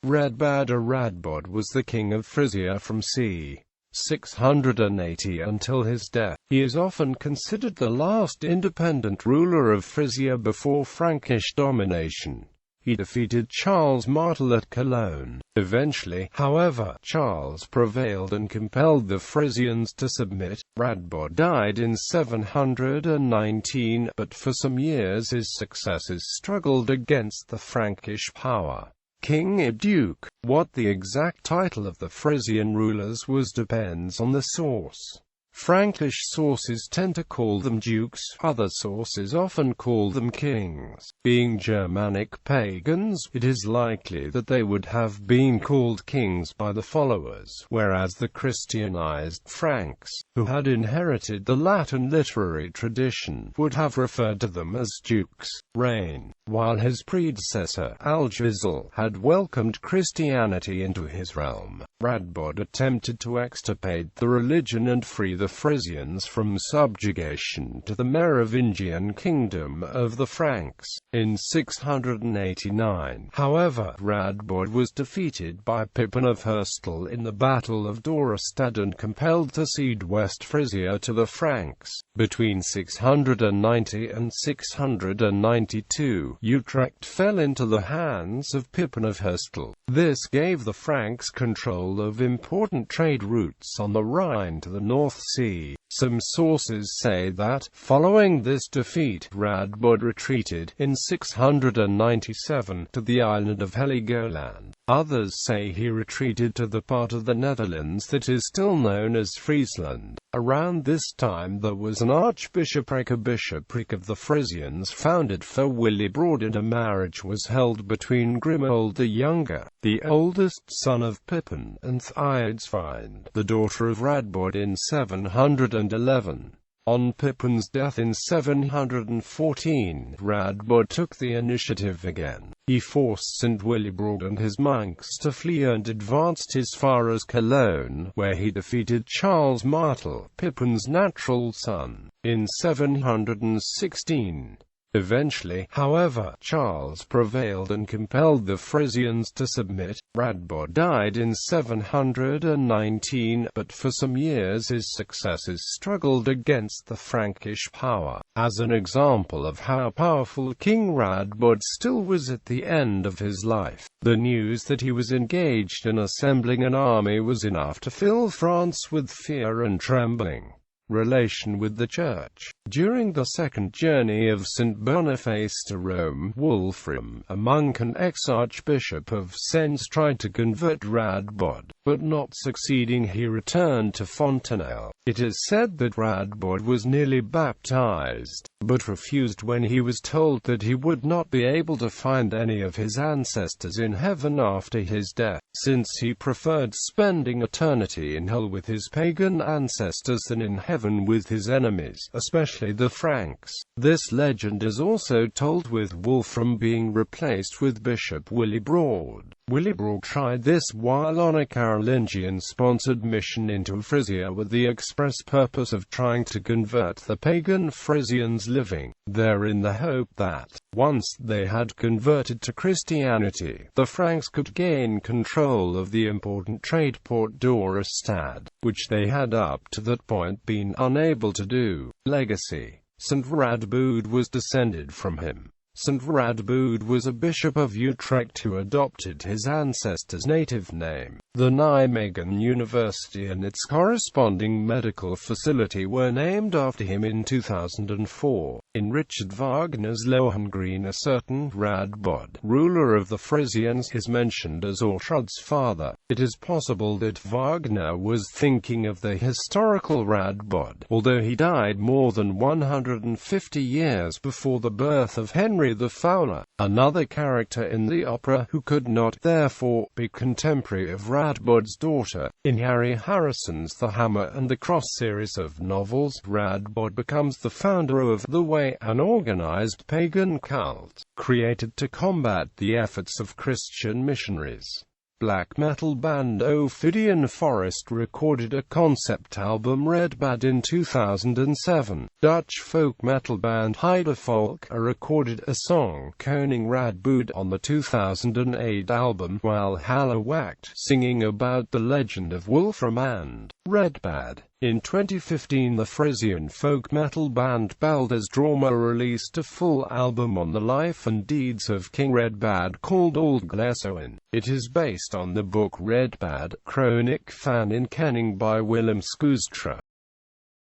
Redbad or Radbod was the king of Frisia from c. 680 until his death. He is often considered the last independent ruler of Frisia before Frankish domination. He defeated Charles Martel at Cologne. Eventually, however, Charles prevailed and compelled the Frisians to submit. Radbod died in 719, but for some years his successors struggled against the Frankish power. King or duke. What the exact title of the Frisian rulers was depends on the source. Frankish sources tend to call them dukes, other sources often call them kings. Being Germanic pagans, it is likely that they would have been called kings by the followers, whereas the Christianized Franks, who had inherited the Latin literary tradition, would have referred to them as dukes. Reign. While his predecessor, Refusal, had welcomed Christianity into his realm, Radbod attempted to extirpate the religion and free the Frisians from subjugation to the Merovingian kingdom of the Franks. In 689, however, Radbod was defeated by Pippin of Herstal in the Battle of Dorestad and compelled to cede West Frisia to the Franks. Between 690 and 692, Utrecht fell into the hands of Pippin of Herstal. This gave the Franks control of important trade routes on the Rhine to the North Sea. Some sources say that, following this defeat, Radbod retreated, in 697, to the island of Heligoland. Others say he retreated to the part of the Netherlands that is still known as Friesland. Around this time there was an archbishopric, a bishopric of the Frisians founded for Willibrord, and a marriage was held between Grimoald the Younger, the oldest son of Pippin, and Theodeswinde, the daughter of Radbod, in 711. On Pippin's death in 714, Radbod took the initiative again. He forced St. Willibrord and his monks to flee and advanced as far as Cologne, where he defeated Charles Martel, Pippin's natural son, in 716. Eventually, however, Charles prevailed and compelled the Frisians to submit. Radbod died in 719, but for some years his successors struggled against the Frankish power. As an example of how powerful King Radbod still was at the end of his life, the news that he was engaged in assembling an army was enough to fill France with fear and trembling. Relation with the Church. During the second journey of St. Boniface to Rome, Wulfram, a monk and ex-archbishop of Sens, tried to convert Radbod, but not succeeding he returned to Fontenelle. It is said that Radbod was nearly baptized, but refused when he was told that he would not be able to find any of his ancestors in heaven after his death, since he preferred spending eternity in hell with his pagan ancestors than in heaven with his enemies, especially the Franks. This legend is also told with Wulfram being replaced with Bishop Willibrord. Willibrord tried this while on a Carolingian-sponsored mission into Frisia with the express purpose of trying to convert the pagan Frisians living there, in the hope that, once they had converted to Christianity, the Franks could gain control of the important trade port Dorestad, which they had up to that point been unable to do. Legacy. St. Radbod was descended from him. St. Radbod was a bishop of Utrecht who adopted his ancestors' native name. The Nijmegen University and its corresponding medical facility were named after him in 2004. In Richard Wagner's Lohengrin, a certain Radbod, ruler of the Frisians, is mentioned as Ortrud's father. It is possible that Wagner was thinking of the historical Radbod, although he died more than 150 years before the birth of Henry the Fowler, another character in the opera, who could not, therefore, be contemporary of Radbod's daughter. In Harry Harrison's The Hammer and the Cross series of novels, Radbod becomes the founder of The Way, an organized pagan cult, created to combat the efforts of Christian missionaries. Black metal band Ophidian Forest recorded a concept album Redbad in 2007. Dutch folk metal band Heidevolk recorded a song Koning Radbod on the 2008 album, while Hallewacht singing about the legend of Wolfram and Redbad. In 2015, the Frisian folk metal band Baldersdrama released a full album on the life and deeds of King Redbad called Old Glesoin. It is based on the book Redbad, Chronic van in Kenning by Willem Schoostra.